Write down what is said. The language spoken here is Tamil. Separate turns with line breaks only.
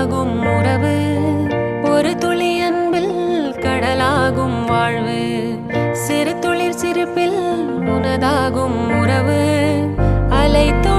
உண்டாகும் உறவு, ஒரு துளி அன்பில் கடலாகும் வாழ்வு, சிறு துளிர் சிரிப்பில் உனதாகும் உறவு, அலைத்து